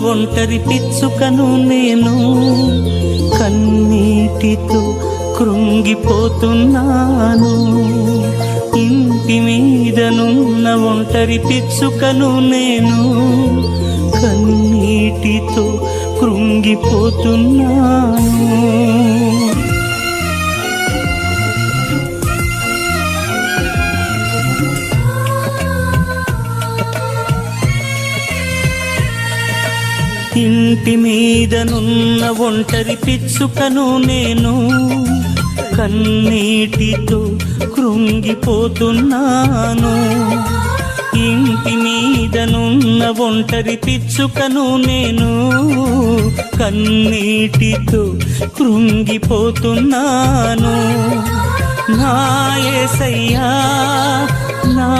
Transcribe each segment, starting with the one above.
ఒంటరి పిచ్చుకను నేను, కన్నీటితో కృంగిపోతున్నాను. ఇంటి మీదనున్న ఒంటరి పిచ్చుకను నేను, కన్నీటితో కృంగిపోతున్నాను. ఇంటి మీదనున్న ఒంటరి పిచ్చుకను నేను, కన్నీటితో కృంగిపోతున్నాను. ఇంటి మీదనున్న ఒంటరి పిచ్చుకను నేను, కన్నీటితో కృంగిపోతున్నాను. నా యేసయ్యా నా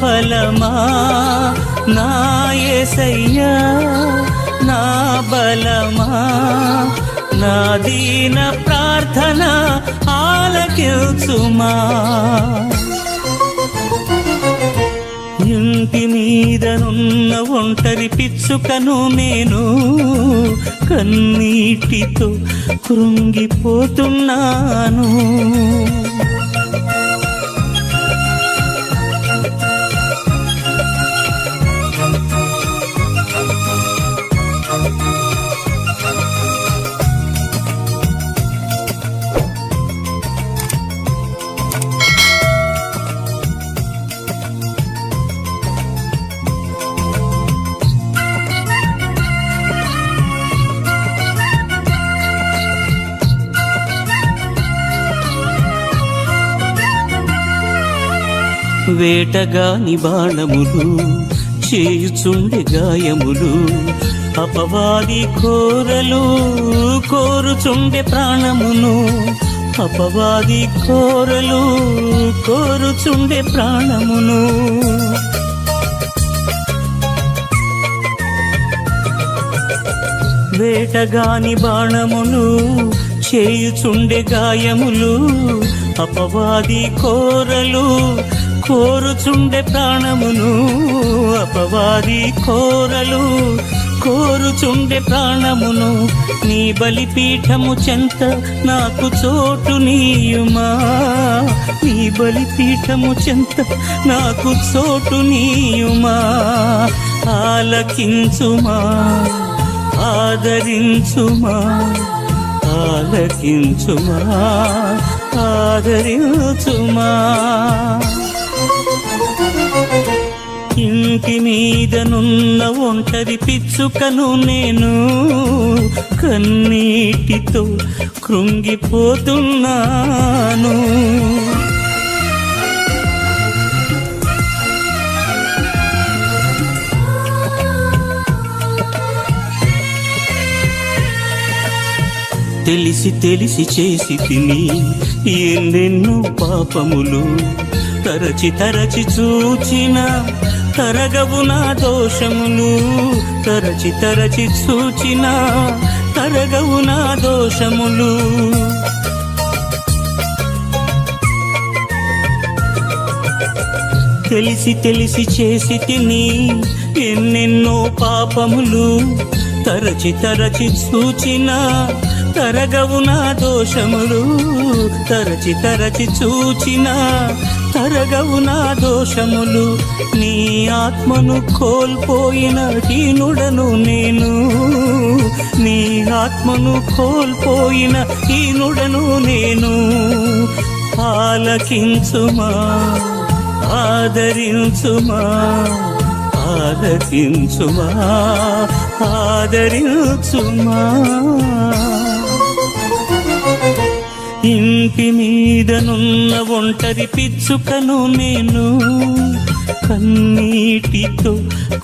బలమా, నా యేసయ్యా నా బలమా, నా దీన ప్రార్థన ఆలకించుమా. ఇంటి మీదనున్న ఒంటరి పిచ్చుకను నేను, కన్నీటితో కృంగిపోతున్నాను. వేటగాని బాణములు చేయుచుండె గాయములు, అపవాది కోరలు కోరుచుండె ప్రాణమును, అపవాది కోరలు కోరుచుండె ప్రాణమును. వేటగాని బాణములు చేయుచుండె గాయములు, అపవాది కోరలు కోరుచుండె ప్రాణమును, అపవాది కోరలు కోరుచుండె ప్రాణమును. నీ బలిపీఠము చెంత నాకు చోటు నీయుమా, నీ బలిపీఠము చెంత నాకు చోటు నీయుమా. ఆలకించుమా ఆదరించుమా, ఆలకించుమా ఆదరించుమా. ఇంటి మీదనున్న ఒంటరి పిచ్చుకను నేను, కన్నీటితో కృంగిపోతున్నాను. తెలిసి తెలిసి చేసి తిని ఎన్నెన్నో పాపములు, తరచి తరచి చూచిన తరగవు నా దోషములు, తరచి తరచి చూచిన తరగవు నా దోషములు. తెలిసి తెలిసి చేసి తిని ఎన్నెన్నో పాపములు, తరచి తరచి చూచిన తరగవు నా దోషములు, తరచి తరచి చూచిన తరగవు నా దోషములు. నీ ఆత్మను కోల్పోయిన హీనుడను నేను, నీ ఆత్మను కోల్పోయిన హీనుడను నేను. ఆలకించుమా ఆదరించుమా, ఆలకించుమా ఆదరించుమా. ఇంటి మీదనున్న ఒంటరి పిచ్చుకను నేను, కన్నీటితో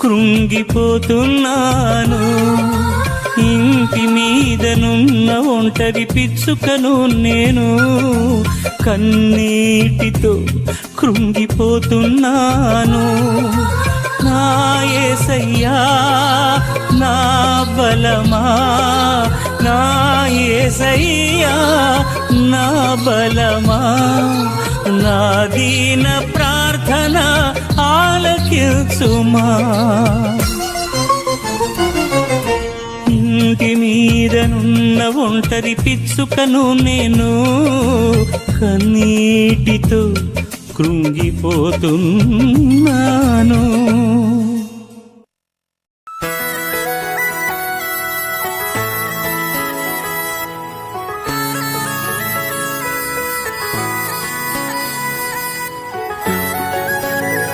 కృంగిపోతున్నాను. ఇంటి మీదనున్న ఒంటరి పిచ్చుకను నేను, కన్నీటితో కృంగిపోతున్నాను. నా యేసయ్యా నా బలమా, నా యేసయ్యా నా బలమా, నా దీన ప్రార్థన ఆలకించుమా. నీడనున్న ఒంటరి పిచ్చుకను నేను కన్నీటితో కృంగిపోతున్నాను.